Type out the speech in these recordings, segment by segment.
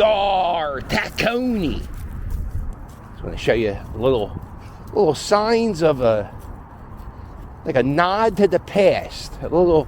we are, Tacony. Just want to show you little signs of like a nod to the past. A little,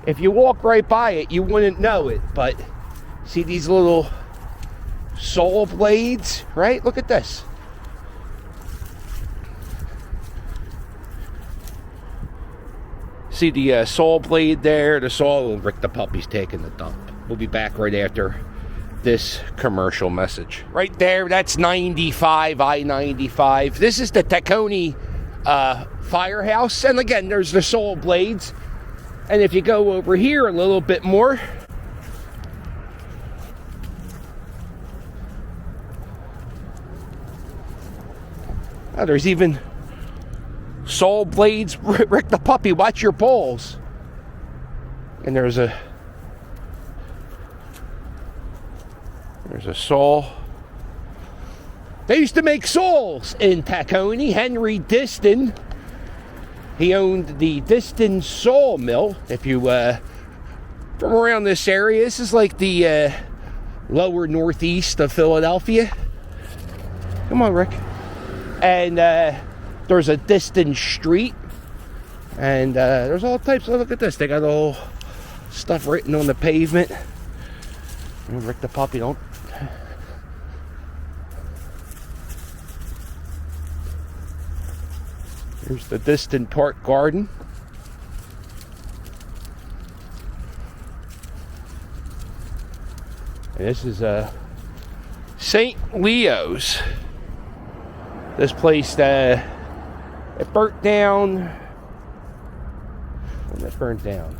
if you walk right by it, you wouldn't know it, but see these little saw blades, right? Look at this. See the saw blade there? The saw, Rick the puppy's taking the dump. We'll be back right after this commercial message. Right there, that's 95, I-95. This is the Tacony firehouse. And again, there's the saw blades. And if you go over here a little bit more, there's even saw blades. Rick the puppy, watch your balls. And there's a saw. They used to make saws in Tacony. Henry Diston, he owned the Diston Sawmill. If you from around this area, this is like the lower northeast of Philadelphia. Come on, Rick. And there's a Diston Street, and there's all types of, look at this, they got all stuff written on the pavement. Rick the puppy, don't. Here's the Diston Park Garden. And this is St. Leo's. This place, it burnt down. When it burnt down?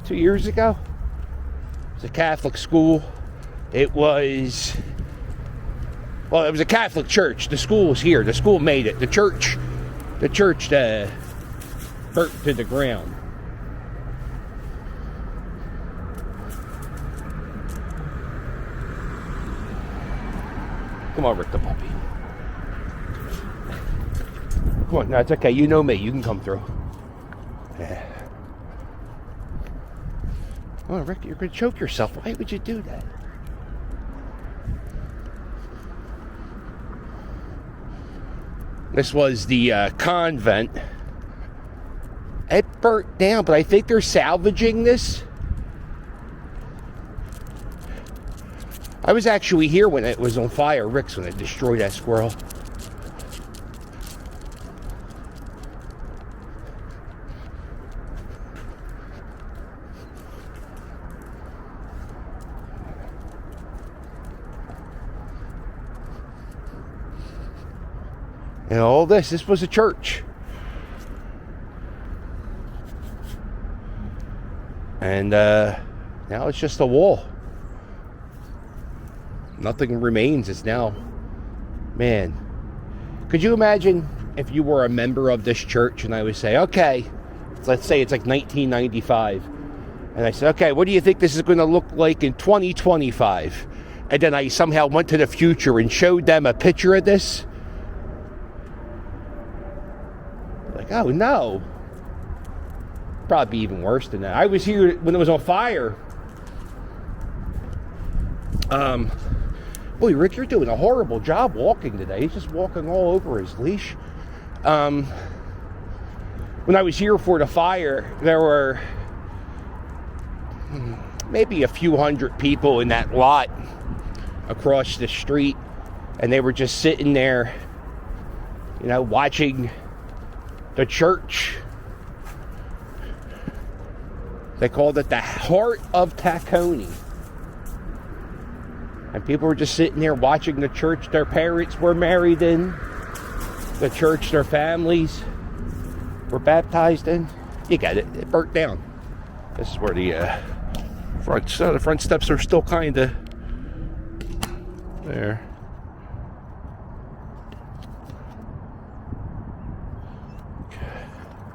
2 years ago? It was a Catholic school. It was a Catholic church. The school was here. The school made it. The church burnt to the ground. Come on, Rick the puppy. Come on, no, it's okay. You know me. You can come through. Yeah. Oh, Rick, you're going to choke yourself. Why would you do that? This was the convent. It burnt down, but I think they're salvaging this. I was actually here when it was on fire, Rick's, when it destroyed that squirrel. And all this was a church. And now it's just a wall. Nothing remains. It's now, man. Could you imagine if you were a member of this church and I would say, okay, let's say it's like 1995. And I said, okay, what do you think this is going to look like in 2025? And then I somehow went to the future and showed them a picture of this. Like, oh no. Probably even worse than that. I was here when it was on fire. Boy, Rick, you're doing a horrible job walking today. He's just walking all over his leash. When I was here for the fire, there were maybe a few hundred people in that lot across the street, and they were just sitting there, you know, watching the church. They called it the Heart of Tacony. And people were just sitting there watching the church their parents were married in, the church their families were baptized in. You get it. It burnt down. This is where the front steps are still kind of there.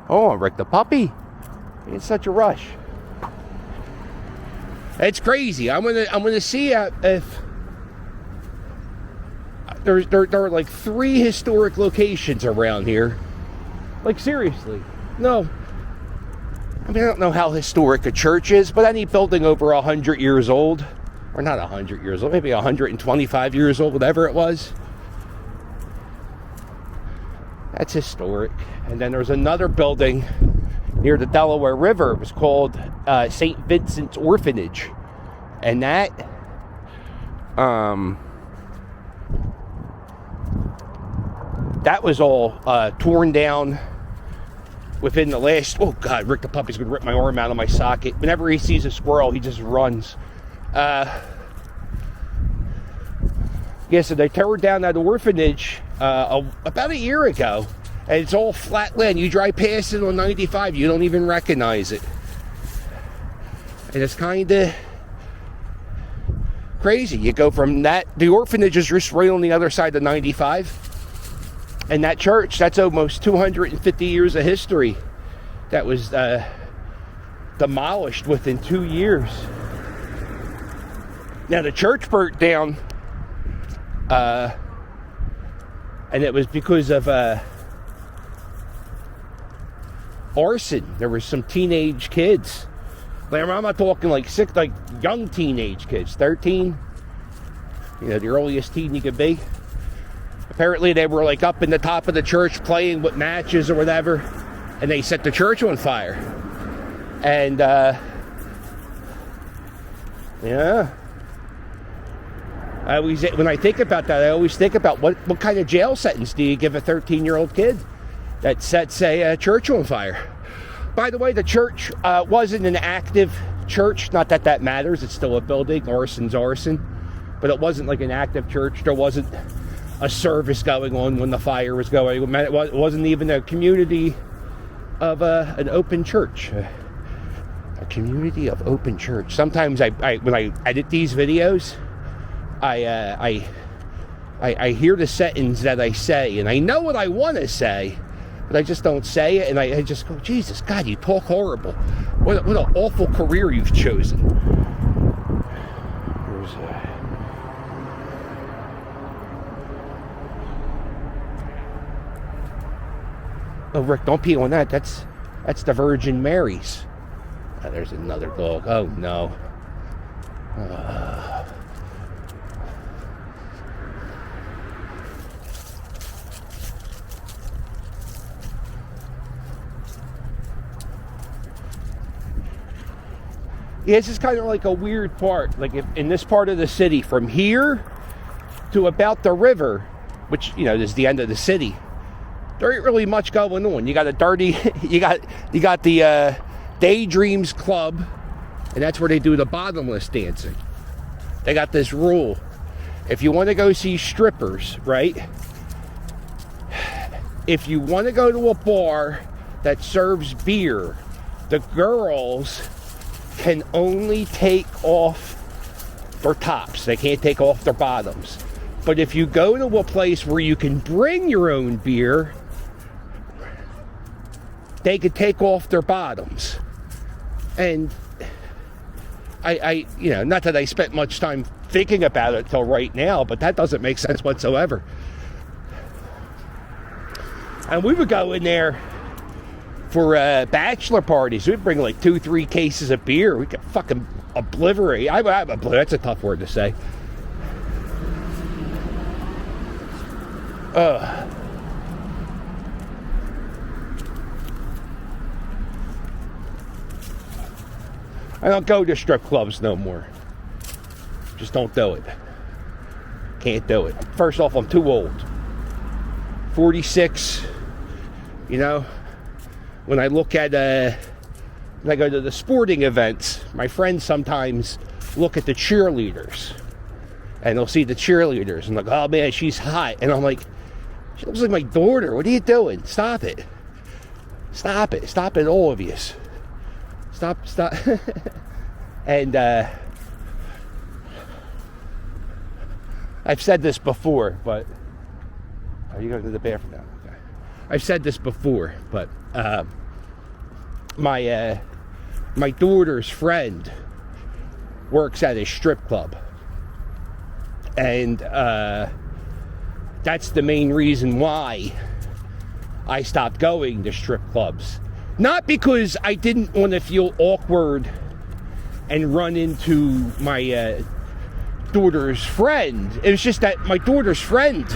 Oh, Rick the puppy. In such a rush. It's crazy. I'm gonna see if there are like 3 historic locations around here. Like, seriously. No. I mean, I don't know how historic a church is, but any building over 100 years old, or not 100 years old, maybe 125 years old, whatever it was. That's historic. And then there's another building near the Delaware River. It was called St. Vincent's Orphanage. And that was all torn down within the last... Oh, God, Rick the puppy's going to rip my arm out of my socket. Whenever he sees a squirrel, he just runs. So they tore down that orphanage about a year ago. And it's all flat land. You drive past it on 95, you don't even recognize it. And it's kind of crazy. You go from that, the orphanage is just right on the other side of 95. And that church, that's almost 250 years of history. That was demolished within 2 years. Now the church burnt down, and it was because of arson. There were some teenage kids. Like, I'm not talking like young teenage kids, 13. The earliest teen you could be. Apparently they were like up in the top of the church playing with matches or whatever, and they set the church on fire. And when I think about that, I always think about what kind of jail sentence do you give a 13-year-old kid that sets a church on fire? By the way, the church wasn't an active church. Not that that matters. It's still a building. Arson's arson. But it wasn't like an active church. There wasn't a service going on when the fire was going. It wasn't even a community of an open church. A community of open church. Sometimes when I edit these videos, I hear the sentence that I say, and I know what I want to say, but I just don't say it, and I just go, Jesus, God, you talk horrible. What an awful career you've chosen. Oh, Rick, don't pee on that. That's the Virgin Mary's. Oh, there's another dog. Oh, no. Yeah, this is kind of like a weird part. Like if in this part of the city, from here to about the river, which, is the end of the city, there ain't really much going on. You got you got the Daydreams Club, and that's where they do the bottomless dancing. They got this rule. If you want to go see strippers, right? If you want to go to a bar that serves beer, the girls can only take off their tops. They can't take off their bottoms. But if you go to a place where you can bring your own beer, they could take off their bottoms. And I not that I spent much time thinking about it till right now, but that doesn't make sense whatsoever. And we would go in there for bachelor parties. We'd bring like 2-3 cases of beer. We could fucking obliterate. That's a tough word to say. I don't go to strip clubs no more. Just don't do it. Can't do it. First off, I'm too old. 46. When I look at, when I go to the sporting events, my friends sometimes look at the cheerleaders. And they'll see the cheerleaders and like, oh man, she's hot. And I'm like, she looks like my daughter. What are you doing? Stop it. Stop it. Stop it, all of you. Stop. And I've said this before, but are you going to the bathroom now? Okay. I've said this before, but my daughter's friend works at a strip club, and that's the main reason why I stopped going to strip clubs. Not because I didn't want to feel awkward and run into my daughter's friend. It was just that my daughter's friend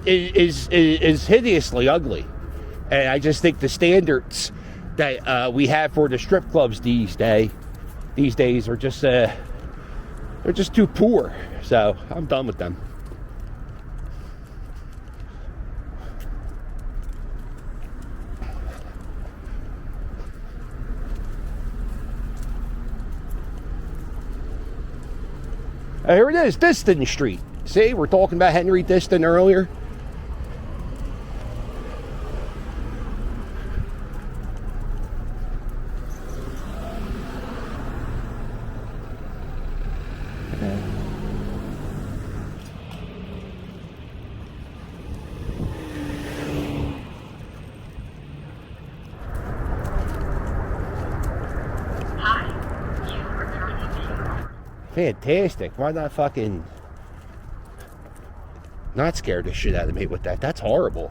is hideously ugly, and I just think the standards that we have for the strip clubs these days are just they're just too poor. So I'm done with them. Here it is, Diston Street. See, we're talking about Henry Diston earlier. Fantastic. Why not fucking not scare the shit out of me with that? That's horrible.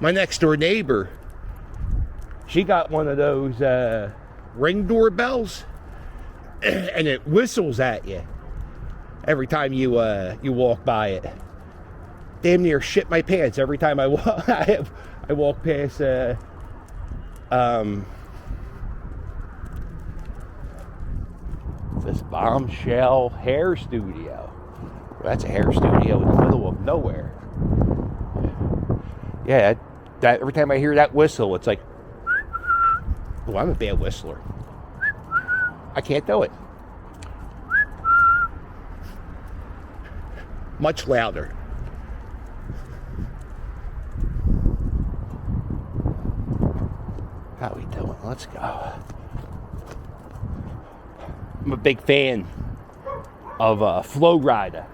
My next door neighbor, she got one of those ring doorbells, and it whistles at you every time you walk by it. Damn near shit my pants every time I walk. I walk past this Bombshell hair studio. Well, that's a hair studio in the middle of nowhere. Yeah, that every time I hear that whistle, it's like, oh, I'm a bad whistler. I can't do it. Much louder. How we doing? Let's go. I'm a big fan of Flow Rider.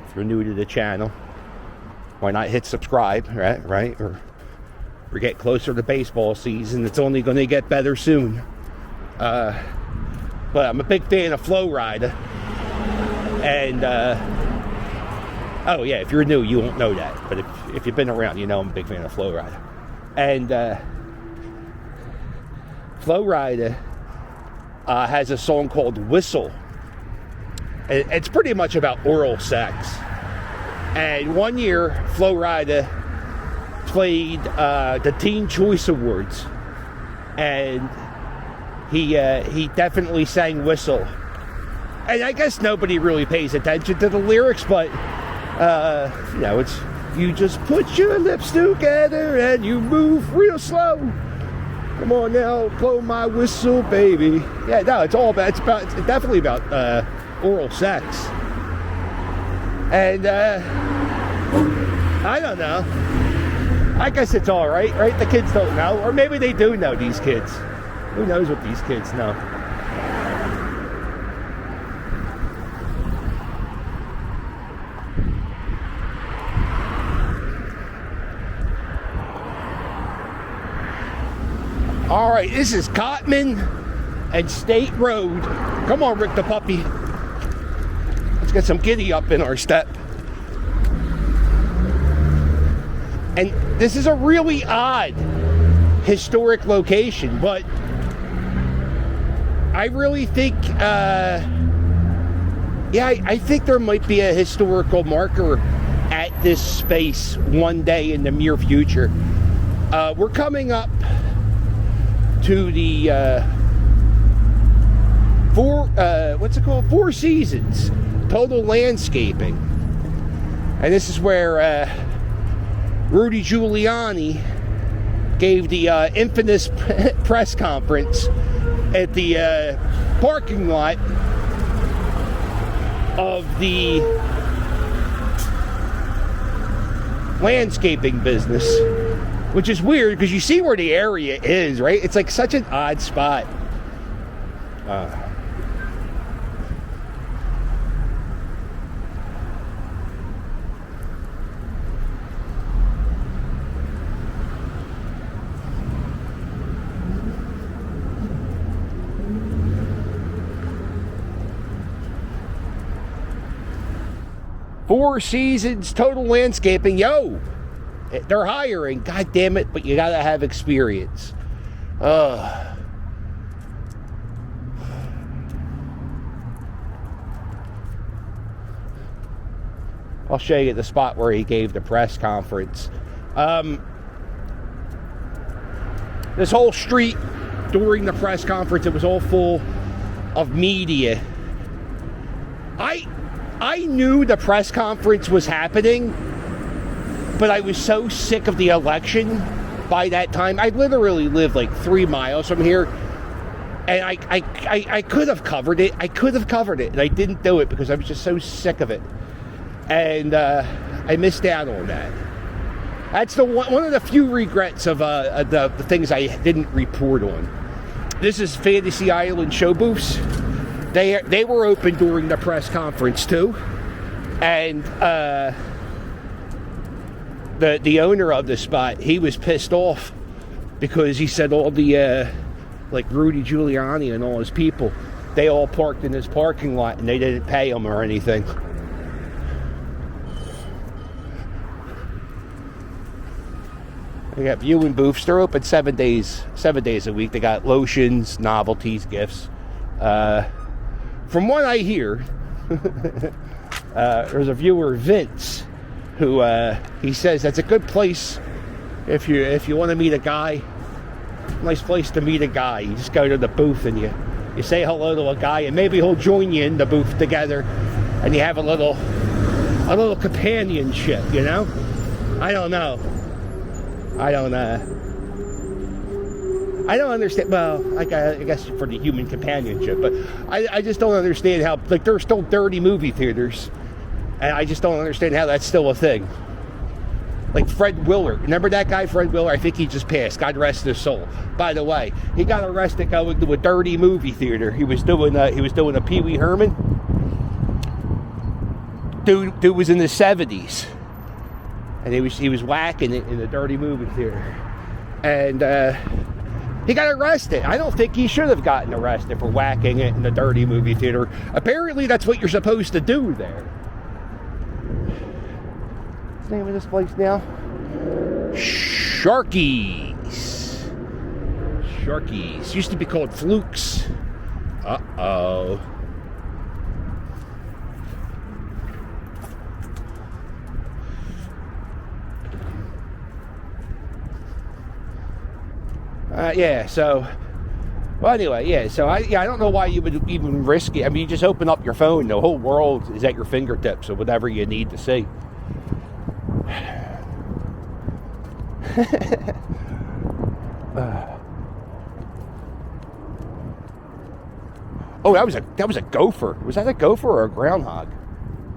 If you're new to the channel, why not hit subscribe, right? Or we get closer to baseball season. It's only going to get better soon. But I'm a big fan of Flow Rider. And, oh yeah, if you're new, you won't know that. But if you've been around, you know I'm a big fan of Flow Rider. And Flow Rider has a song called Whistle. It's pretty much about oral sex. And one year, Flow Rider played the Teen Choice Awards, and he definitely sang Whistle. And I guess nobody really pays attention to the lyrics, but you know, it's you just put your lips together and you move real slow. Come on now, blow my whistle, baby. Yeah, no, it's definitely about oral sex. And I don't know. I guess it's all right? The kids don't know, or maybe they do know, these kids. Who knows what these kids know? All right, this is Cotman and State Road. Come on, Rick the puppy. Let's get some giddy up in our step. And this is a really odd historic location, but I really think, I think there might be a historical marker at this space one day in the near future. We're coming up to the Four Seasons Total Landscaping, and this is where Rudy Giuliani gave the infamous press conference at the parking lot of the landscaping business. Which is weird because you see where the area is, right? It's like such an odd spot. Four Seasons Total Landscaping. Yo, they're hiring. God damn it, but you gotta have experience. I'll show you the spot where he gave the press conference. This whole street during the press conference, it was all full of media. I knew the press conference was happening, but I was so sick of the election by that time. I literally lived like 3 miles from here, and I could have covered it. And I didn't do it because I was just so sick of it. And I missed out on that. That's one of the few regrets of the things I didn't report on. This is Fantasy Island show booths. They were open during the press conference too, and the owner of the spot, he was pissed off because he said all the like Rudy Giuliani and all his people, they all parked in his parking lot and they didn't pay him or anything. They got viewing booths. They're open 7 days a week. They got lotions, novelties, gifts. From what I hear, there's a viewer, Vince, who he says that's a good place if you want to meet a guy. Nice place to meet a guy. You just go to the booth and you say hello to a guy, and maybe he'll join you in the booth together, and you have a little companionship. You know, I don't know. I don't understand. Well, I guess for the human companionship, but I just don't understand how, like, there are still dirty movie theaters, and I just don't understand how that's still a thing. Like Fred Willard, remember that guy, Fred Willard? I think he just passed. God rest his soul. By the way, he got arrested going to a dirty movie theater. He was doing a Pee Wee Herman. Dude was in the 70s. And he was whacking it in a dirty movie theater, and he got arrested. I don't think he should have gotten arrested for whacking it in a dirty movie theater. Apparently, that's what you're supposed to do there. What's the name of this place now? Sharkies. Used to be called Flukes. Uh-oh. I don't know why you would even risk it. I mean, you just open up your phone, the whole world is at your fingertips of whatever you need to see. Oh, that was a gopher. Was that a gopher or a groundhog?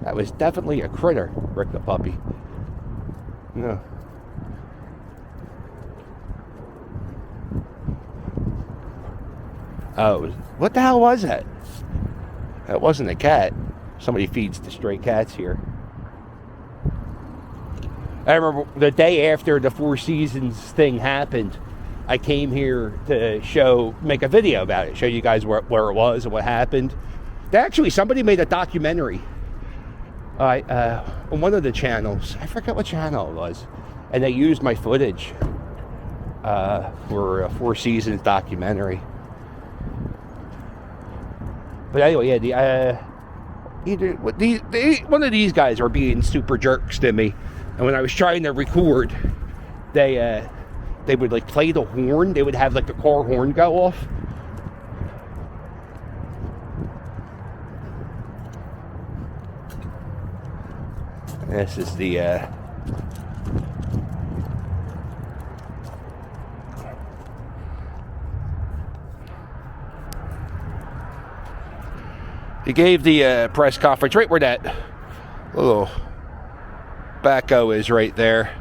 That was definitely a critter, Rick the puppy. No. Oh, what the hell was that? That wasn't a cat. Somebody feeds the stray cats here. I remember the day after the Four Seasons thing happened, I came here to make a video about it, show you guys where it was and what happened. Somebody made a documentary on one of the channels. I forget what channel it was. And they used my footage for a Four Seasons documentary. But anyway, yeah, one of these guys were being super jerks to me, and when I was trying to record, they would like play the horn. They would have like the car horn go off. This is the he gave the press conference right where that little backhoe is right there.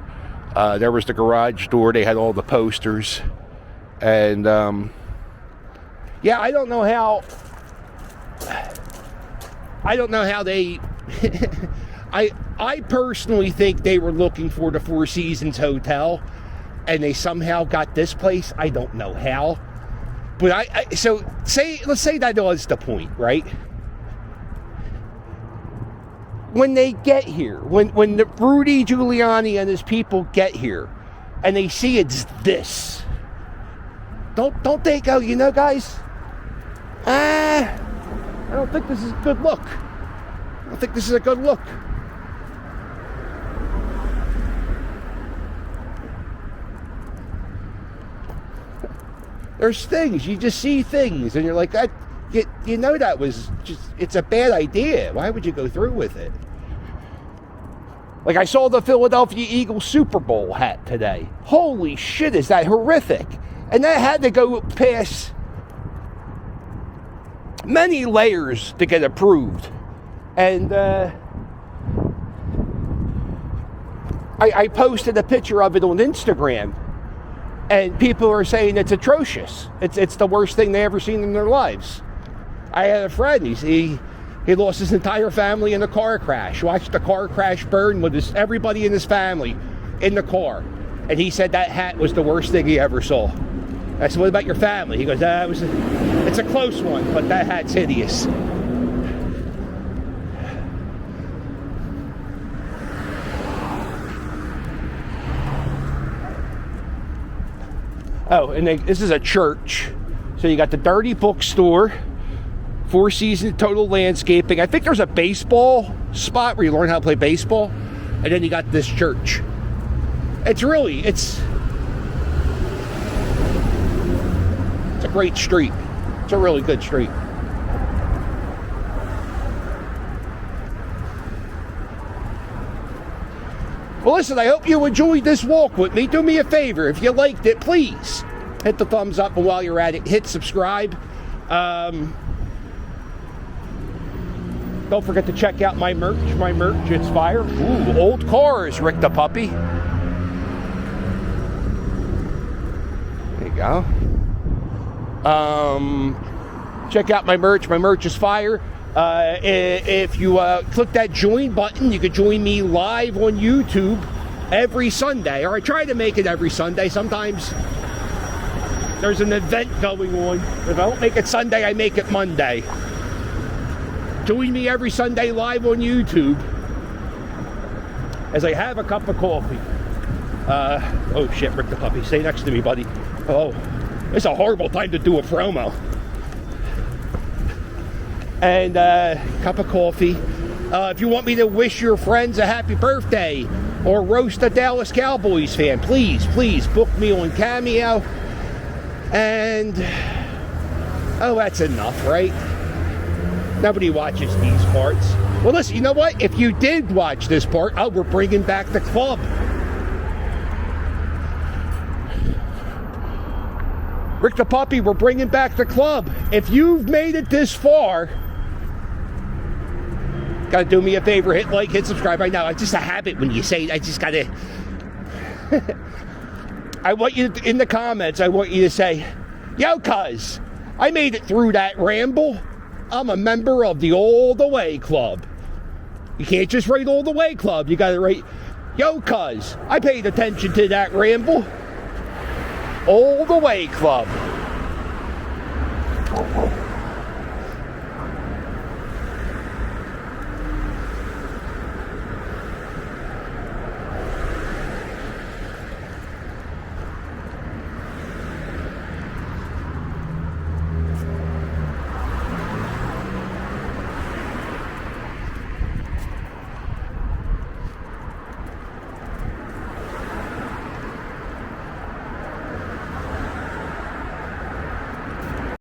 There was the garage door. They had all the posters. And, I don't know how they... I personally think they were looking for the Four Seasons Hotel, and they somehow got this place. I don't know how. But let's say that was the point, right? when they get here, when the Rudy Giuliani and his people get here, and they see it's this, don't they go, you know, guys, I don't think this is a good look. I don't think this is a good look. There's things, you just see things, and you're like, you know that was just, it's a bad idea. Why would you go through with it? Like, I saw the Philadelphia Eagles Super Bowl hat today. Holy shit, is that horrific. And that had to go past many layers to get approved. And I posted a picture of it on Instagram. And people are saying it's atrocious. It's the worst thing they ever seen in their lives. I had a friend, he lost his entire family in a car crash. Watched the car crash burn with everybody in his family in the car. And he said that hat was the worst thing he ever saw. I said, what about your family? He goes, it's a close one, but that hat's hideous. Oh, and this is a church. So you got the Dirty Bookstore, Four Seasons Total Landscaping. I think there's a baseball spot where you learn how to play baseball. And then you got this church. It's a great street. It's a really good street. Well, listen, I hope you enjoyed this walk with me. Do me a favor. If you liked it, please hit the thumbs up. And while you're at it, hit subscribe. Don't forget to check out my merch. My merch, it's fire. Ooh, old cars, Rick the Puppy. There you go. Check out my merch. My merch is fire. If you click that join button, you could join me live on YouTube every Sunday. Or I try to make it every Sunday. Sometimes there's an event going on. If I don't make it Sunday, I make it Monday. Join me every Sunday live on YouTube as I have a cup of coffee. Oh shit, Rick the Puppy, stay next to me, buddy. Oh, it's a horrible time to do a promo. And cup of coffee. If you want me to wish your friends a happy birthday or roast a Dallas Cowboys fan, please book me on Cameo. And oh, that's enough, right? Nobody watches these parts. Well, listen, you know what? If you did watch this part, we're bringing back the club. Rick the Puppy, we're bringing back the club. If you've made it this far, gotta do me a favor, hit like, hit subscribe right now. It's just a habit when you say it. I just gotta I want you to, in the comments, I want you to say, yo, cuz, I made it through that ramble. I'm a member of the All the Way Club. You can't just write All the Way Club. You gotta write, yo, cuz, I paid attention to that ramble. All the Way Club.